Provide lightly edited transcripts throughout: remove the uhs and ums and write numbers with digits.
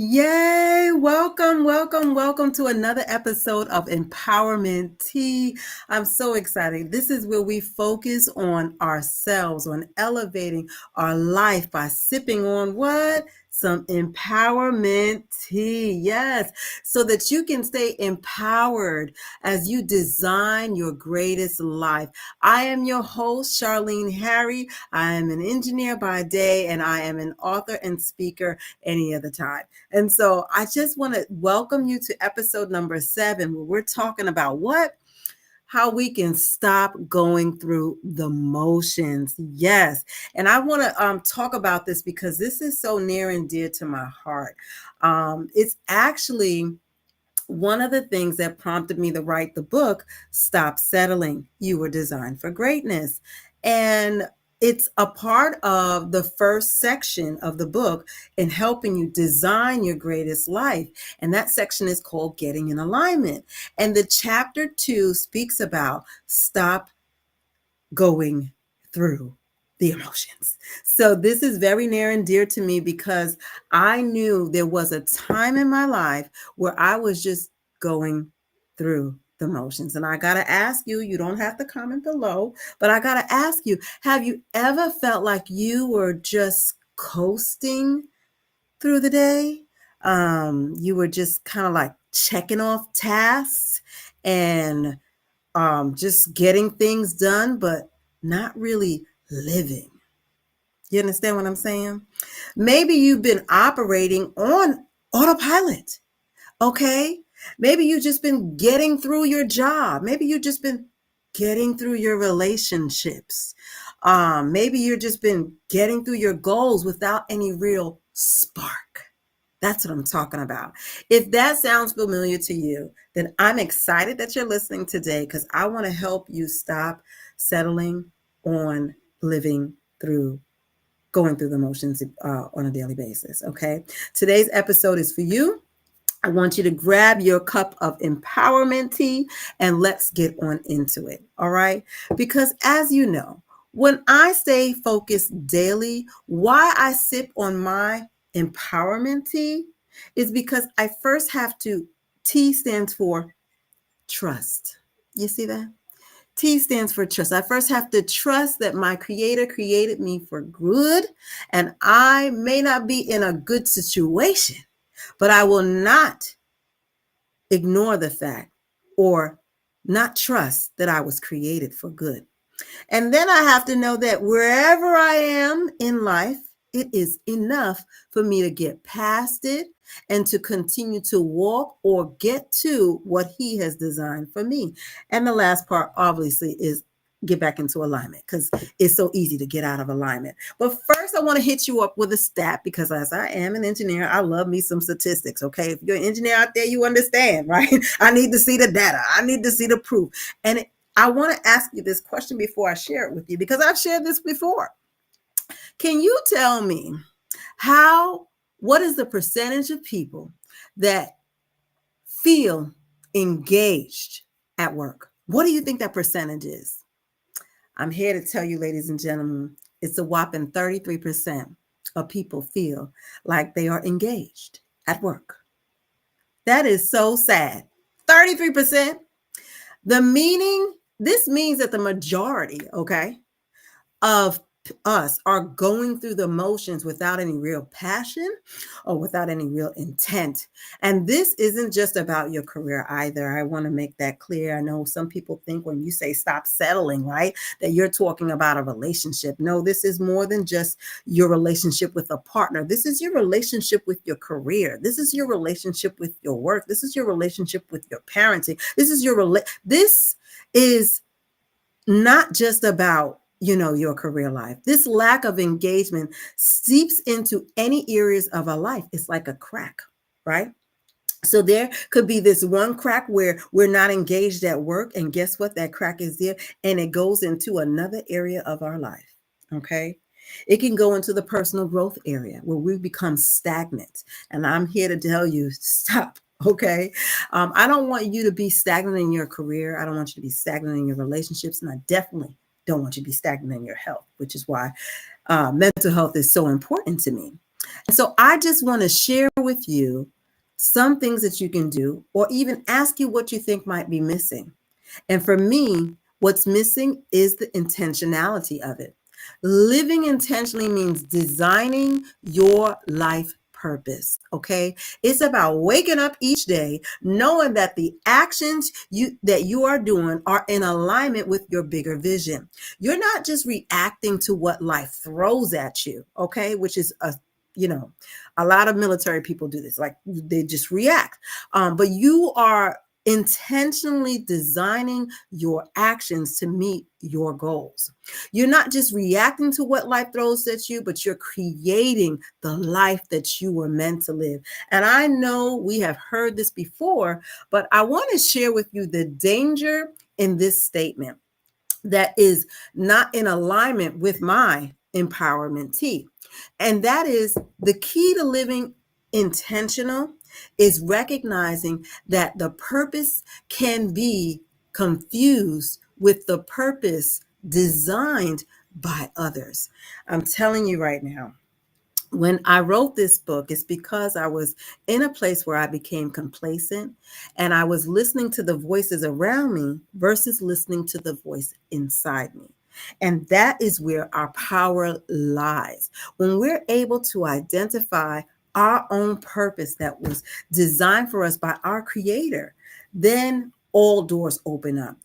Yay! Welcome, welcome, welcome to another episode of Empowerment Tea. I'm so excited. This is where we focus on ourselves, on elevating our life by sipping on what? Some empowerment tea. Yes, so that you can stay empowered as you design your greatest life. I am your host, Charlene Harry. I am an engineer by day, and I am an author and speaker any other time. And so I just want to welcome you to episode number 7, where we're talking about what? How we can stop going through the motions. Yes. And I want to talk about this because this is so near and dear to my heart. It's actually one of the things that prompted me to write the book, Stop Settling. You Were Designed for Greatness. And it's a part of the first section of the book in helping you design your greatest life. And that section is called Getting in Alignment. And the chapter 2 speaks about stop going through the emotions. So this is very near and dear to me because I knew there was a time in my life where I was just going through the motions. And I got to ask you, you don't have to comment below, but I got to ask you, have you ever felt like you were just coasting through the day? You were just kind of like checking off tasks and just getting things done, but not really living. You understand what I'm saying? Maybe you've been operating on autopilot. Okay. Maybe you've just been getting through your job. Maybe you've just been getting through your relationships. Maybe you've just been getting through your goals without any real spark. That's what I'm talking about. If that sounds familiar to you, then I'm excited that you're listening today because I want to help you stop settling on living through, going through the motions on a daily basis. Okay. Today's episode is for you. I want you to grab your cup of empowerment tea and let's get on into it. All right. Because as you know, when I stay focused daily, why I sip on my empowerment tea is because I first have to, T stands for trust. You see that? T stands for trust. I first have to trust that my creator created me for good, and I may not be in a good situation, but I will not ignore the fact or not trust that I was created for good. And then I have to know that wherever I am in life, it is enough for me to get past it and to continue to walk or get to what he has designed for me. And the last part, obviously, is get back into alignment because it's so easy to get out of alignment. But first, I want to hit you up with a stat because as I am an engineer, I love me some statistics. Okay. If you're an engineer out there, you understand, right? I need to see the data. I need to see the proof. And I want to ask you this question before I share it with you because I've shared this before. Can you tell me what is the percentage of people that feel engaged at work? What do you think that percentage is? I'm here to tell you, ladies and gentlemen, it's a whopping 33% of people feel like they are engaged at work. That is so sad. 33%. This means that the majority, okay, of us are going through the motions without any real passion or without any real intent. And this isn't just about your career either. I want to make that clear. I know some people think when you say stop settling, right, that you're talking about a relationship. No, this is more than just your relationship with a partner. This is your relationship with your career. This is your relationship with your work. This is your relationship with your parenting. This is not just about your career life. This lack of engagement seeps into any areas of our life. It's like a crack, right? So there could be this one crack where we're not engaged at work, and guess what? That crack is there and it goes into another area of our life. Okay. It can go into the personal growth area where we become stagnant. And I'm here to tell you, stop. Okay. I don't want you to be stagnant in your career. I don't want you to be stagnant in your relationships. And I definitely don't want you to be stagnant in your health, which is why mental health is so important to me. And so I just want to share with you some things that you can do, or even ask you what you think might be missing. And for me, what's missing is the intentionality of it. Living intentionally means designing your life purpose. Okay. It's about waking up each day knowing that the actions you are doing are in alignment with your bigger vision. You're not just reacting to what life throws at you, okay, which is you know a lot of military people do this, like they just react. But you are intentionally designing your actions to meet your goals. You're not just reacting to what life throws at you, but you're creating the life that you were meant to live. And I know we have heard this before, but I want to share with you the danger in this statement that is not in alignment with my empowerment T. And that is the key to living intentional is recognizing that the purpose can be confused with the purpose designed by others. I'm telling you right now, when I wrote this book, it's because I was in a place where I became complacent and I was listening to the voices around me versus listening to the voice inside me. And that is where our power lies. When we're able to identify our own purpose that was designed for us by our Creator, then all doors open up.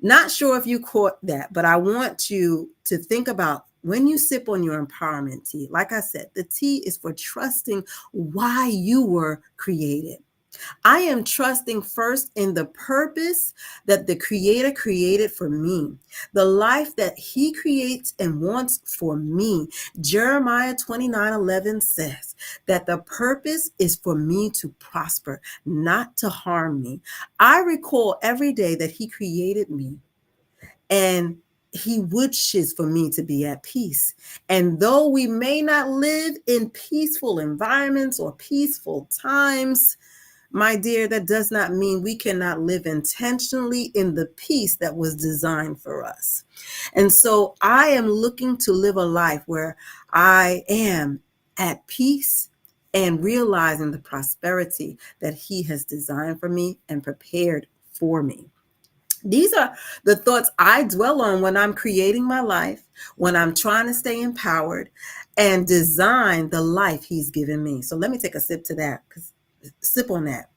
Not sure if you caught that, but I want you to think about when you sip on your empowerment tea. Like I said, the tea is for trusting why you were created. I am trusting first in the purpose that the Creator created for me, the life that He creates and wants for me. Jeremiah 29:11 says that the purpose is for me to prosper, not to harm me. I recall every day that He created me, and He wishes for me to be at peace. And though we may not live in peaceful environments or peaceful times, my dear, that does not mean we cannot live intentionally in the peace that was designed for us. And so I am looking to live a life where I am at peace and realizing the prosperity that He has designed for me and prepared for me. These are the thoughts I dwell on when I'm creating my life, when I'm trying to stay empowered and design the life He's given me. So let me take a sip to that, because sip on that.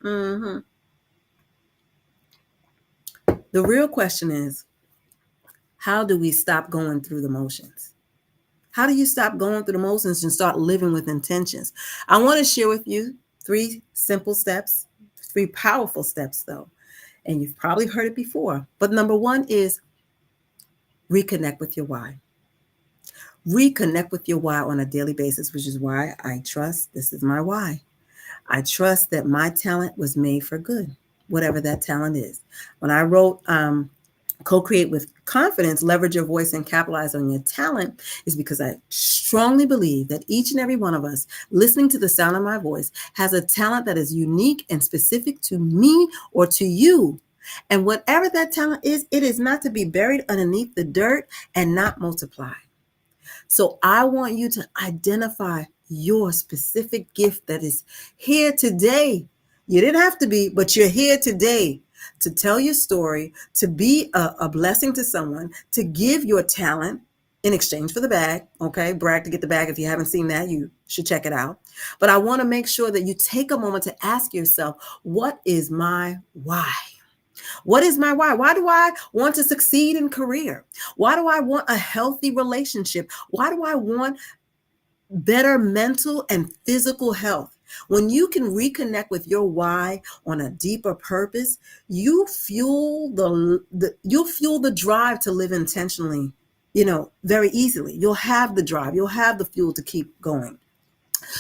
The real question is, how do we stop going through the motions? How do you stop going through the motions and start living with intentions? I want to share with you 3 simple steps, 3 powerful steps though. And you've probably heard it before. But number 1 is reconnect with your why. Reconnect with your why on a daily basis, which is why I trust this is my why. I trust that my talent was made for good, whatever that talent is. When I wrote Co-Create with Confidence, Leverage Your Voice and Capitalize on Your Talent, is because I strongly believe that each and every one of us listening to the sound of my voice has a talent that is unique and specific to me or to you. And whatever that talent is, it is not to be buried underneath the dirt and not multiply. So I want you to identify your specific gift that is here today. You didn't have to be, but you're here today to tell your story, to be a blessing to someone, to give your talent in exchange for the bag. Okay, brag to get the bag. If you haven't seen that, you should check it out. But I want to make sure that you take a moment to ask yourself, what is my why? What is my why? Why do I want to succeed in career? Why do I want a healthy relationship? Why do I want better mental and physical health? When you can reconnect with your why on a deeper purpose, you fuel you'll fuel the drive to live intentionally, very easily. You'll have the drive, you'll have the fuel to keep going.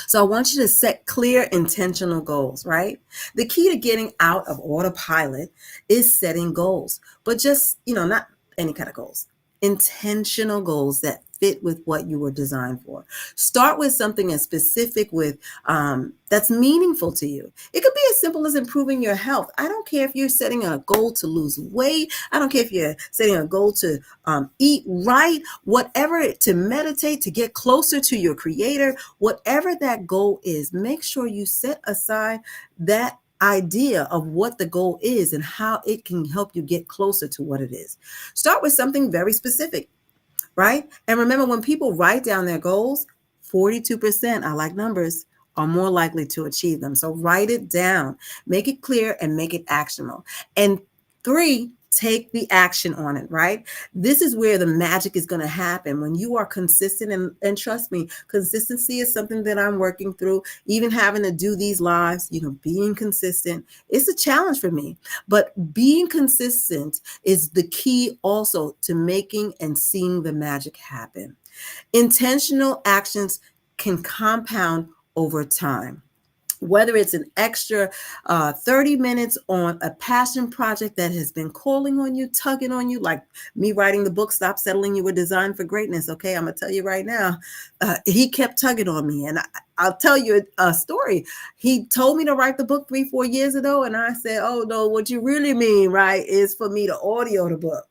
So I want you to set clear, intentional goals, right? The key to getting out of autopilot is setting goals, but just, not any kind of goals, intentional goals that fit with what you were designed for. Start with something as specific with that's meaningful to you. It could be as simple as improving your health. I don't care if you're setting a goal to lose weight. I don't care if you're setting a goal to eat right, whatever, to meditate, to get closer to your creator, whatever that goal is, make sure you set aside that idea of what the goal is and how it can help you get closer to what it is. Start with something very specific, right? And remember, when people write down their goals, 42%, I like numbers, are more likely to achieve them. So write it down, make it clear, and make it actionable. And three, take the action on it, right? This is where the magic is going to happen when you are consistent. And trust me, consistency is something that I'm working through. Even having to do these lives, being consistent, it's a challenge for me. But being consistent is the key also to making and seeing the magic happen. Intentional actions can compound over time. Whether it's an extra 30 minutes on a passion project that has been calling on you, tugging on you, like me writing the book, Stop Settling, You Were Designed for Greatness. Okay, I'm going to tell you right now, he kept tugging on me. And I'll tell you a story. He told me to write the book 3-4 years ago. And I said, oh, no, what you really mean, right, is for me to audio the book.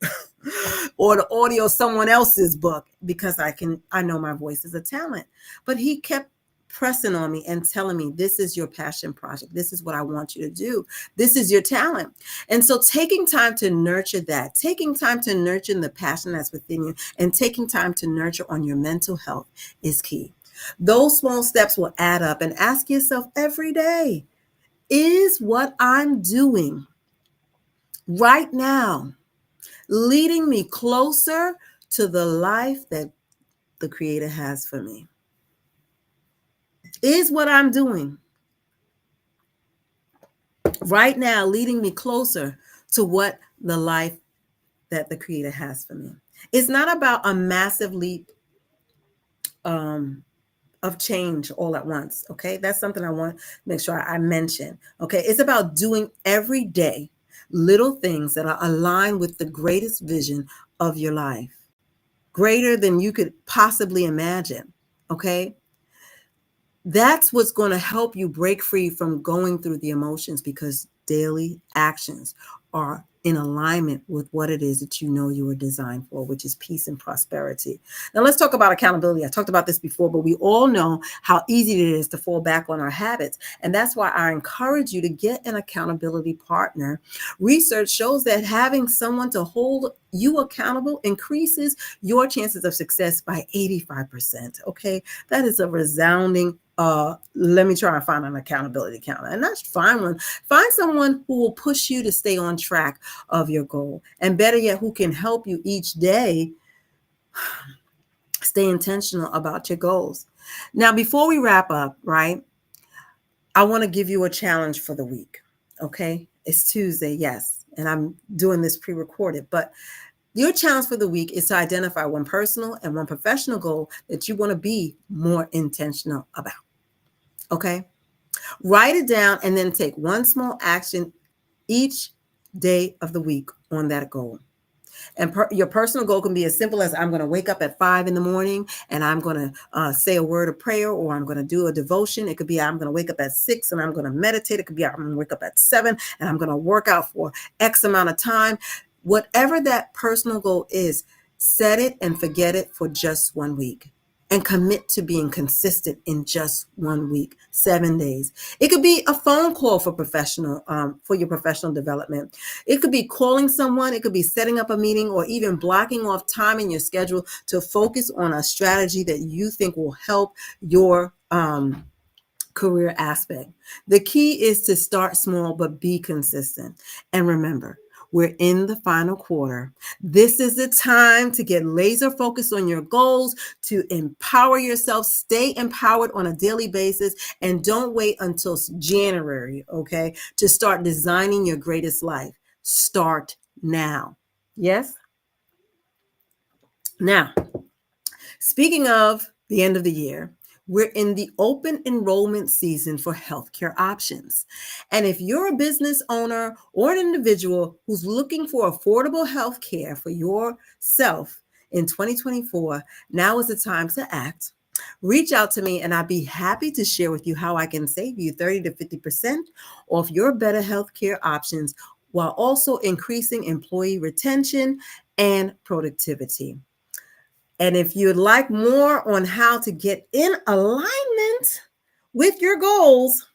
Or to audio someone else's book, because I know my voice is a talent. But he kept pressing on me and telling me, this is your passion project. This is what I want you to do. This is your talent. And so taking time to nurture that, taking time to nurture the passion that's within you, and taking time to nurture on your mental health is key. Those small steps will add up, and ask yourself every day, is what I'm doing right now leading me closer to the life that the Creator has for me? Is what I'm doing right now leading me closer to what the life that the Creator has for me? It's not about a massive leap of change all at once. Okay. That's something I want to make sure I mention. Okay. It's about doing every day little things that are aligned with the greatest vision of your life, greater than you could possibly imagine. Okay. That's what's going to help you break free from going through the emotions, because daily actions are in alignment with what it is that you know you were designed for, which is peace and prosperity. Now, let's talk about accountability. I talked about this before, but we all know how easy it is to fall back on our habits. And that's why I encourage you to get an accountability partner. Research shows that having someone to hold you accountable increases your chances of success by 85%. Okay. That is a resounding let me try and find an accountability counter. And that's find one. Find someone who will push you to stay on track of your goal. And better yet, who can help you each day stay intentional about your goals. Now, before we wrap up, right, I want to give you a challenge for the week. Okay. It's Tuesday, yes. And I'm doing this pre-recorded, but your challenge for the week is to identify one personal and one professional goal that you want to be more intentional about. Okay. Write it down and then take one small action each day of the week on that goal. And your personal goal can be as simple as, I'm going to wake up at 5 in the morning and I'm going to say a word of prayer, or I'm going to do a devotion. It could be, I'm going to wake up at 6 and I'm going to meditate. It could be, I'm going to wake up at 7 and I'm going to work out for X amount of time. Whatever that personal goal is, set it and forget it for just 1 week. And commit to being consistent in just 1 week, 7 days. It could be a phone call for your professional development. It could be calling someone. It could be setting up a meeting, or even blocking off time in your schedule to focus on a strategy that you think will help your career aspect. The key is to start small, but be consistent. And remember, we're in the final quarter. This is the time to get laser focused on your goals, to empower yourself, stay empowered on a daily basis, and don't wait until January, okay, to start designing your greatest life. Start now. Yes? Now, speaking of the end of the year, we're in the open enrollment season for healthcare options. And if you're a business owner or an individual who's looking for affordable healthcare for yourself in 2024. Now is the time to act. Reach out to me and I'd be happy to share with you how I can save you 30 to 50% off your better healthcare options while also increasing employee retention and productivity. And if you'd like more on how to get in alignment with your goals,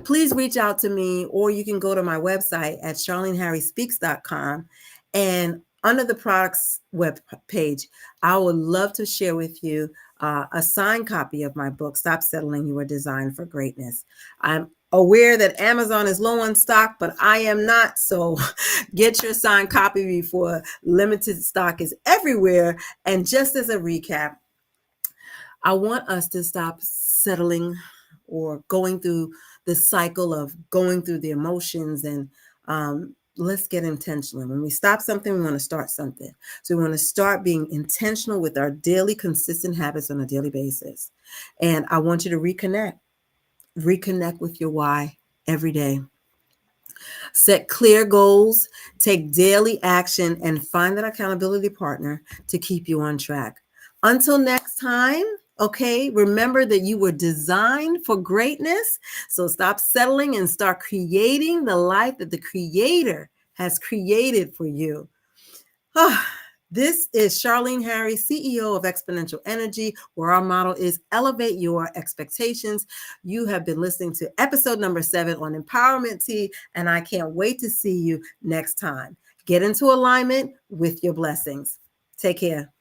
please reach out to me, or you can go to my website at charleneharryspeaks.com, and under the products web page, I would love to share with you a signed copy of my book, Stop Settling, You Are Designed for Greatness. I'm aware that Amazon is low on stock, but I am not. So get your signed copy before limited stock is everywhere. And just as a recap, I want us to stop settling or going through the cycle of going through the emotions, and let's get intentional. When we stop something, we want to start something. So we want to start being intentional with our daily consistent habits on a daily basis. And I want you to reconnect with your why every day. Set clear goals, take daily action, and find an accountability partner to keep you on track. Until next time, okay, remember that you were designed for greatness. So stop settling and start creating the life that the Creator has created for you. This is Charlene Harry, CEO of Exponential Energy, where our motto is elevate your expectations. You have been listening to episode number 7 on Empowerment Tea, and I can't wait to see you next time. Get into alignment with your blessings. Take care.